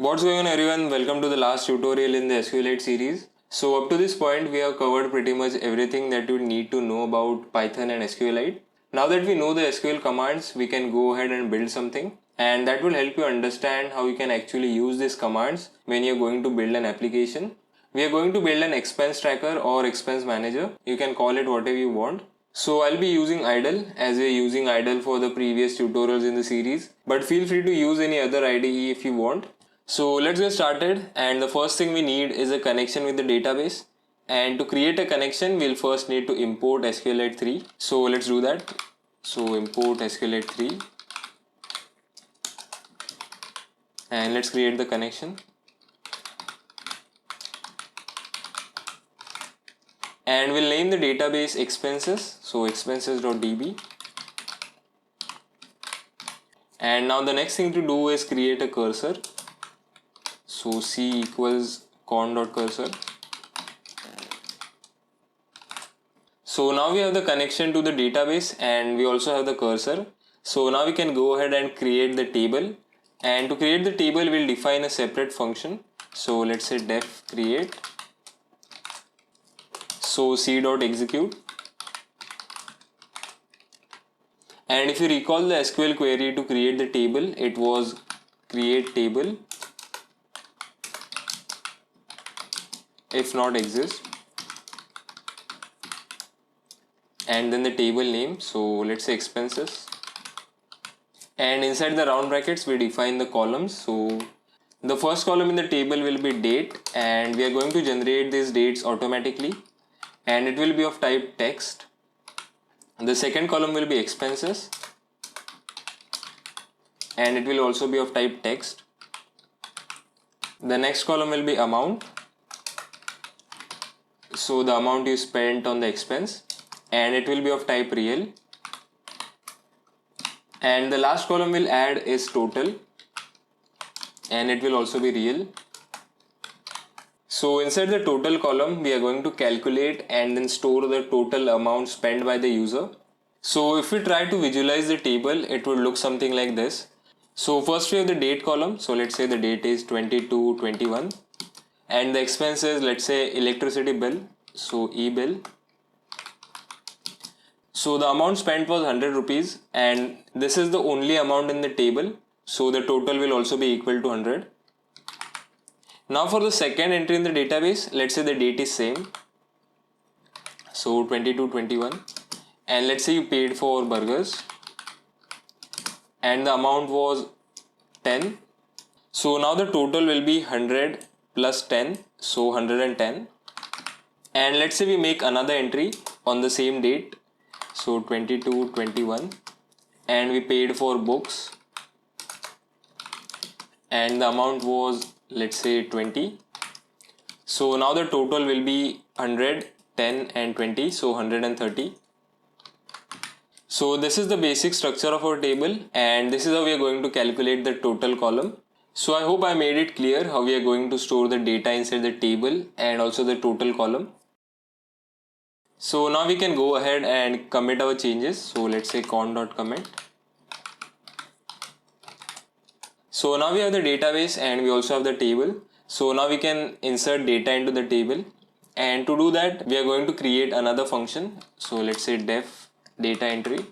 What's going on everyone? Welcome to the last tutorial in the SQLite series. So up to this point we have covered pretty much everything that you need to know about Python and SQLite. Now that we know the SQL commands, we can go ahead and build something, and that will help you understand how you can actually use these commands when you're going to build an application. We are going to build an expense tracker or expense manager. You can call it whatever you want. So I'll be using idle as we're using idle for the previous tutorials in the series, but feel free to use any other IDE if you want. So let's get started, and the first thing we need is a connection with the database, and to create a connection we'll first need to import SQLite 3. So let's do that. So import SQLite 3 and let's create the connection, and we'll name the database expenses, so expenses.db. And now the next thing to do is create a cursor. So c equals con.cursor. So now we have the connection to the database and we also have the cursor. So now we can go ahead and create the table, and to create the table we'll define a separate function. So let's say def create, so c.execute, and if you recall the SQL query to create the table, it was create table if not exist, and then the table name, so let's say expenses, and inside the round brackets we define the columns. So the first column in the table will be date, and we are going to generate these dates automatically, and it will be of type text. The second column will be expenses, and it will also be of type text. The next column will be amount, so the amount you spent on the expense, and it will be of type real. And the last column we'll add is total, and it will also be real. So inside the total column we are going to calculate and then store the total amount spent by the user. So if we try to visualize the table, it would look something like this. So first we have the date column, so let's say the date is 22/21, and the expenses, let's say electricity bill, so e-bill. So the amount spent was 100 rupees, and this is the only amount in the table, so the total will also be equal to 100. Now for the second entry in the database, let's say the date is same, so 22/21, and let's say you paid for burgers and the amount was 10. So now the total will be 100 plus 10, so 110. And let's say we make another entry on the same date, so 22/21, and we paid for books and the amount was, let's say, 20. So now the total will be 100, 10 and 20, so 130. So this is the basic structure of our table, and this is how we are going to calculate the total column. So I hope I made it clear how we are going to store the data inside the table and also the total column. So now we can go ahead and commit our changes. So let's say con.commit. So now we have the database and we also have the table. So now we can insert data into the table, and to do that we are going to create another function. So let's say def data entry.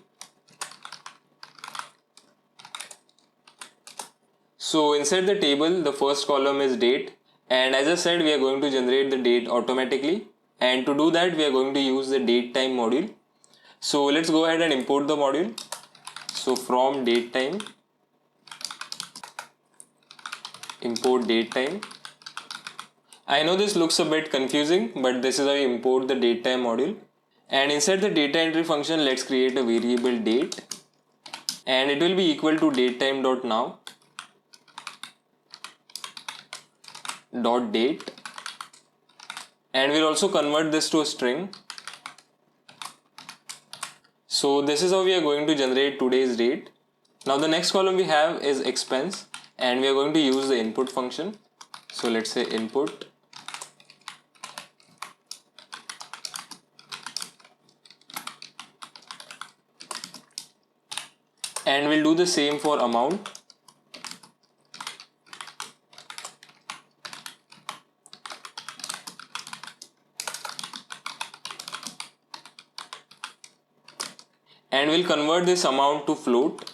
So inside the table the first column is date, and as I said we are going to generate the date automatically, and to do that we are going to use the datetime module. So let's go ahead and import the module. So from datetime import datetime. I know this looks a bit confusing, but this is how you import the datetime module. And inside the data entry function, let's create a variable date, and it will be equal to datetime.now dot date, and we'll also convert this to a string. So this is how we are going to generate today's date. Now the next column we have is expense, and we are going to use the input function. So let's say input, and we'll do the same for amount. and we'll convert this amount to float.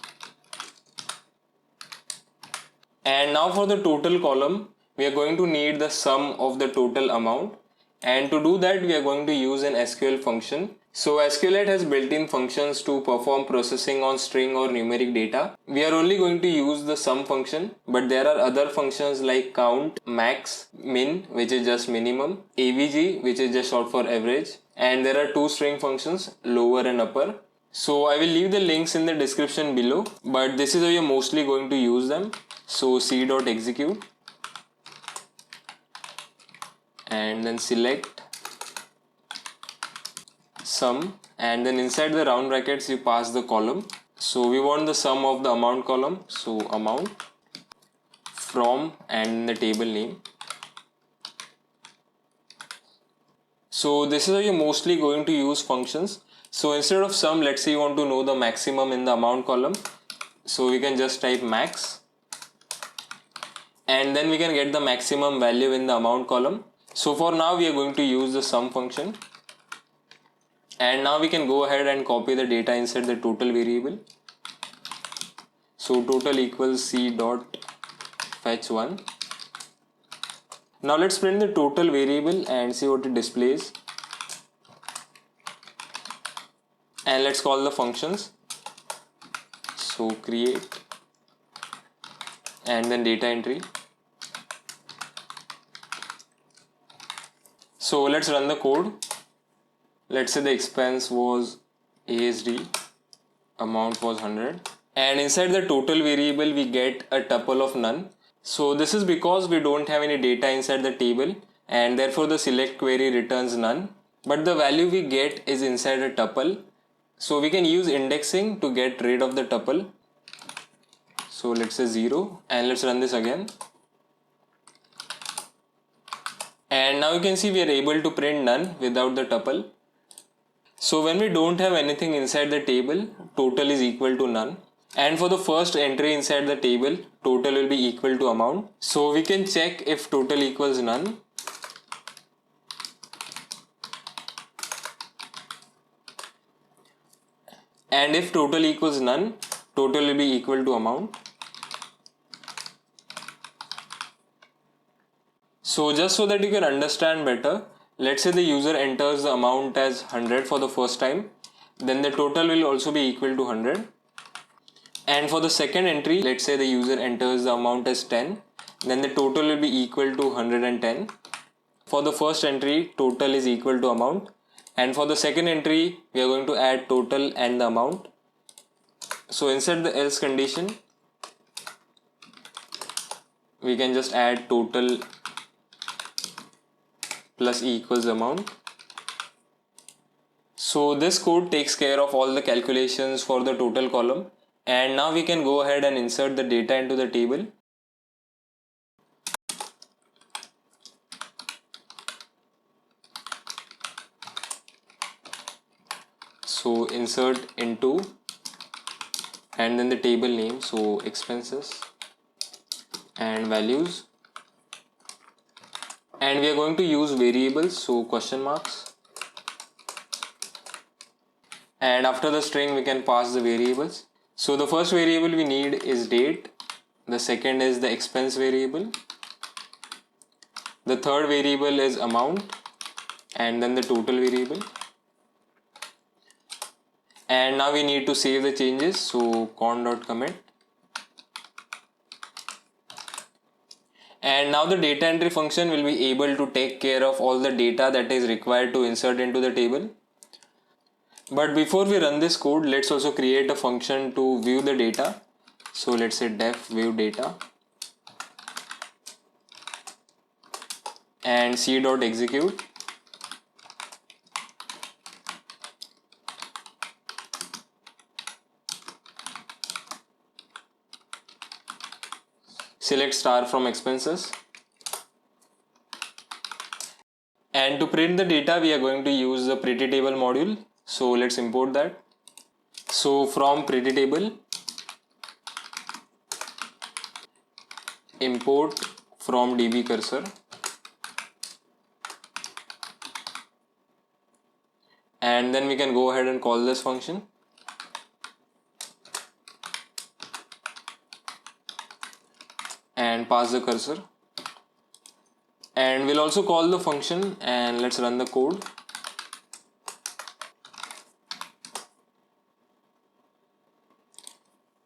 And now for the total column, we are going to need the sum of the total amount, and to do that we are going to use an SQL function. So SQLite has built-in functions to perform processing on string or numeric data. We are only going to use the sum function, but there are other functions like count, max, min, which is just minimum, avg, which is just short for average, and there are two string functions, lower and upper. So I will leave the links in the description below, but this is how you're mostly going to use them. So c.execute and then select sum, and then inside the round brackets you pass the column. So we want the sum of the amount column, so amount from and the table name. So this is how you're mostly going to use functions. So instead of sum, let's say you want to know the maximum in the amount column, so we can just type max, and then we can get the maximum value in the amount column. So for now we are going to use the sum function, and now we can go ahead and copy the data inside the total variable. So total equals c dot fetch 1. Now let's print the total variable and see what it displays, and let's call the functions. So create and then data entry. So let's run the code. Let's say the expense was ASD, amount was 100, and inside the total variable we get a tuple of none. So this is because we don't have any data inside the table, and therefore the select query returns none, but the value we get is inside a tuple. So we can use indexing to get rid of the tuple. So let's say 0, and let's run this again. And now you can see we are able to print none without the tuple. So when we don't have anything inside the table, total is equal to none. And for the first entry inside the table, total will be equal to amount. So we can check if total equals none. And if total equals none, total will be equal to amount. So just so that you can understand better, let's say the user enters the amount as 100 for the first time, then the total will also be equal to 100. And for the second entry, let's say the user enters the amount as 10, then the total will be equal to 110. For the first entry, total is equal to amount, and for the second entry, we are going to add total and the amount. So inside the else condition, we can just add total plus E equals amount. So this code takes care of all the calculations for the total column, and now we can go ahead and insert the data into the table. So insert into and then the table name, so expenses and values, and we are going to use variables, so question marks, and after the string we can pass the variables. So the first variable we need is date, the second is the expense variable, the third variable is amount, and then the total variable. And now we need to save the changes, so con.commit. And now the data entry function will be able to take care of all the data that is required to insert into the table. But before we run this code, let's also create a function to view the data. So let's say def view data and c.execute. Select star from expenses, and to print the data we are going to use the pretty table module. So let's import that. So from pretty table, import from db cursor, and then we can go ahead and call this function. and pass the cursor, and we'll also call the function, and let's run the code.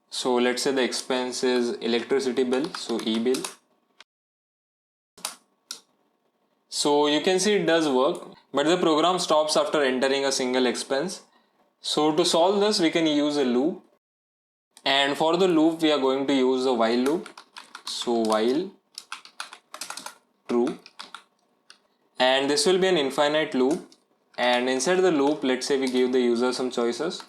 So let's say the expense is electricity bill, so e-bill. So you can see it does work, but the program stops after entering a single expense. So to solve this, we can use a loop, and for the loop we are going to use a while loop. So while true, and this will be an infinite loop, and inside the loop, let's say we give the user some choices.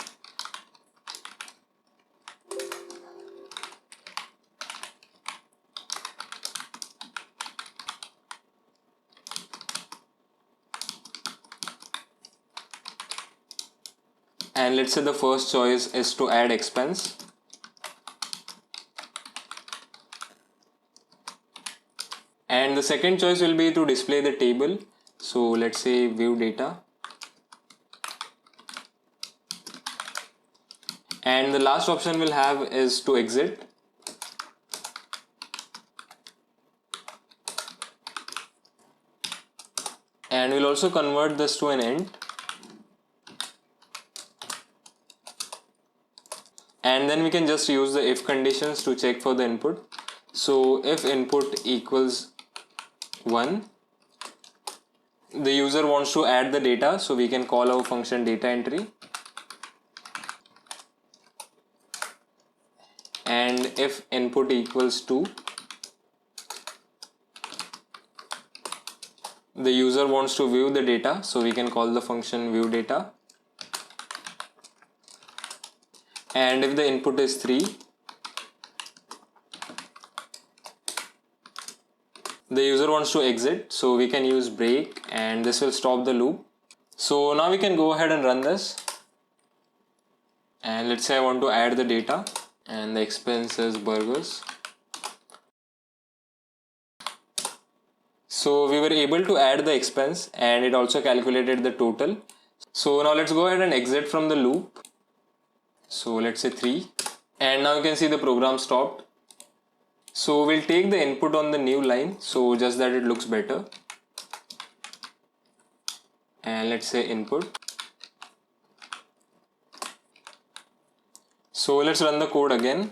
And let's say the first choice is to add expense, and the second choice will be to display the table. So let's say view data, and the last option we'll have is to exit. And we'll also convert this to an int, and then we can just use the if conditions to check for the input. So if input equals 1, the user wants to add the data, so we can call our function data entry. And if input equals 2, the user wants to view the data, so we can call the function view data. And if the input is 3, the user wants to exit, so we can use break, and this will stop the loop. So now we can go ahead and run this, and let's say I want to add the data, and the expense is burgers. So we were able to add the expense, and it also calculated the total. So now let's go ahead and exit from the loop. So let's say 3, and now you can see the program stopped. So we'll take the input on the new line, so just that it looks better, and let's say input. So let's run the code again.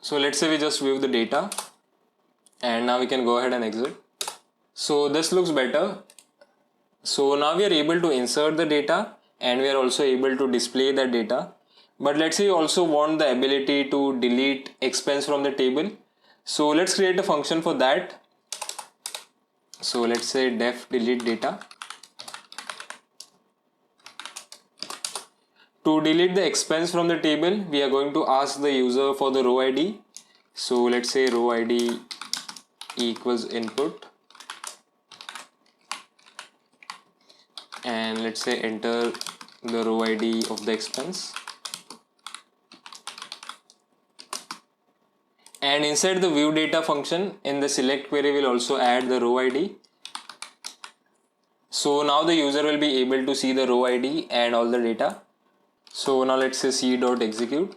So let's say we just view the data, and now we can go ahead and exit. So this looks better. So now we are able to insert the data, and we are also able to display that data. But let's say you also want the ability to delete expense from the table. So let's create a function for that. So let's say def delete data. To delete the expense from the table, we are going to ask the user for the row ID. So let's say row ID equals input, and let's say enter the row ID of the expense. And inside the view data function, in the select query, we'll also add the row ID. So now the user will be able to see the row ID and all the data. So now let's say c.execute.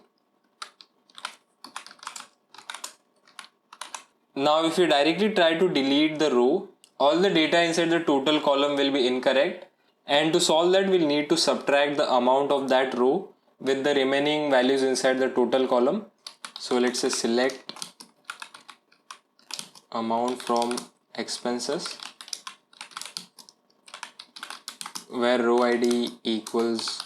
Now if you directly try to delete the row, all the data inside the total column will be incorrect, and to solve that we'll need to subtract the amount of that row with the remaining values inside the total column. So let's say select amount from expenses, where row ID equals,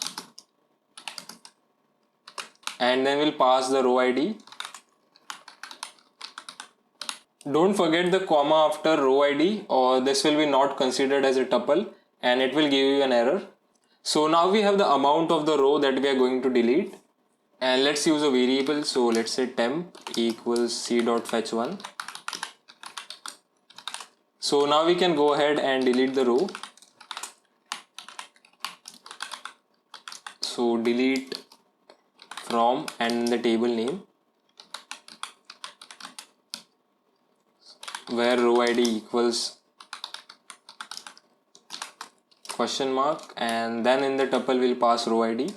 and then we'll pass the row ID. Don't forget the comma after row ID, or this will be not considered as a tuple and it will give you an error. So now we have the amount of the row that we are going to delete, and let's use a variable. So let's say temp equals c.fetch1. So now we can go ahead and delete the row. So delete from and the table name, where row ID equals question mark, and then in the tuple we'll pass row ID.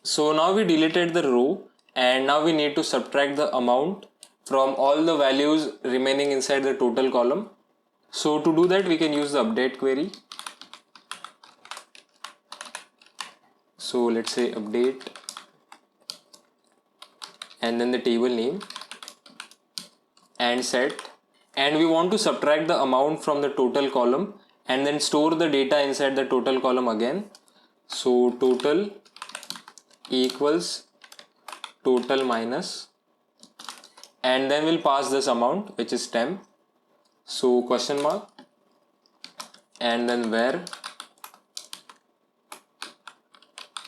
So now we deleted the row, and now we need to subtract the amount from all the values remaining inside the total column. So to do that we can use the update query. So let's say update and then the table name and set, and we want to subtract the amount from the total column and then store the data inside the total column again. So total equals total minus, and then we'll pass this amount which is temp. So question mark and then where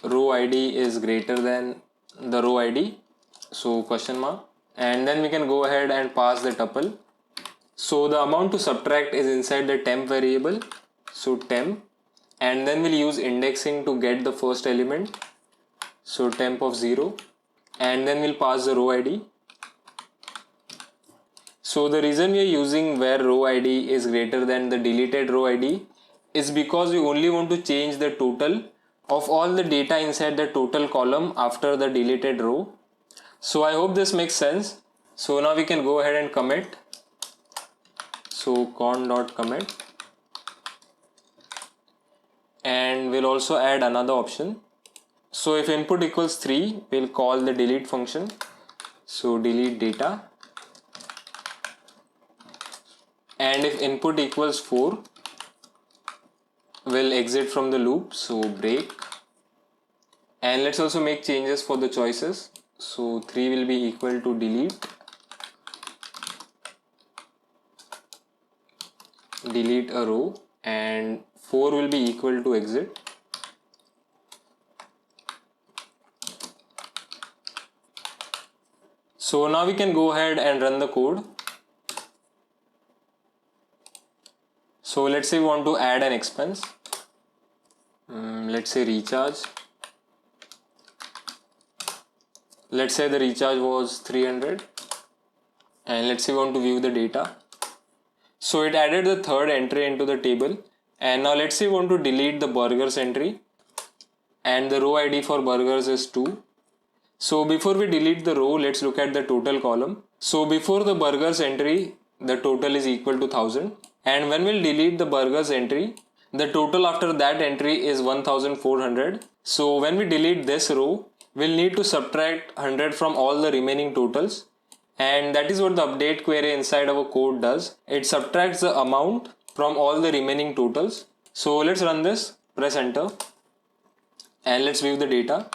row ID is greater than the row ID, so question mark, and then we can go ahead and pass the tuple. So the amount to subtract is inside the temp variable, so temp, and then we'll use indexing to get the first element, so temp of 0, and then we'll pass the row ID. So the reason we are using where row ID is greater than the deleted row ID is because we only want to change the total of all the data inside the total column after the deleted row. So I hope this makes sense. So now we can go ahead and commit. So con.commit, and we'll also add another option. So if input equals 3, we'll call the delete function. So delete data, and if input equals 4, we'll exit from the loop, so break. And let's also make changes for the choices. So 3 will be equal to delete a row, and 4 will be equal to exit. So now we can go ahead and run the code. So let's say we want to add an expense. Let's say recharge. Let's say the recharge was 300, and let's say we want to view the data. So it added the third entry into the table, and now let's say we want to delete the burgers entry, and the row ID for burgers is 2. So before we delete the row, let's look at the total column. So before the burgers entry, the total is equal to 1000, and when we'll delete the burgers entry, the total after that entry is 1400. So when we delete this row, we'll need to subtract 100 from all the remaining totals, and that is what the update query inside our code does. It subtracts the amount from all the remaining totals. So let's run this, press enter, and let's view the data.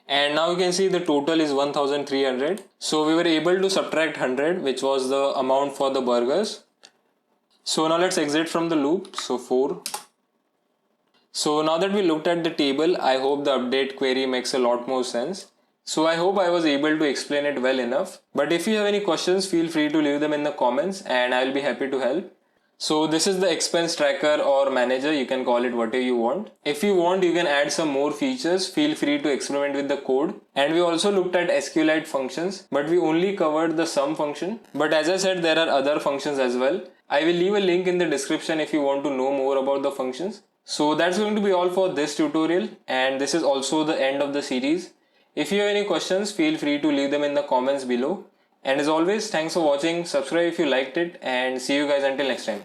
And now you can see the total is 1300. So we were able to subtract 100, which was the amount for the burgers. So now let's exit from the loop, so 4. So now that we looked at the table, I hope the update query makes a lot more sense. So I hope I was able to explain it well enough. But if you have any questions, feel free to leave them in the comments and I will be happy to help. So this is the expense tracker or manager, you can call it whatever you want. If you want, you can add some more features, feel free to experiment with the code. And we also looked at SQLite functions, but we only covered the sum function. But as I said, there are other functions as well. I will leave a link in the description if you want to know more about the functions. So that's going to be all for this tutorial, and this is also the end of the series. If you have any questions, feel free to leave them in the comments below. And as always, thanks for watching, subscribe if you liked it, and see you guys until next time.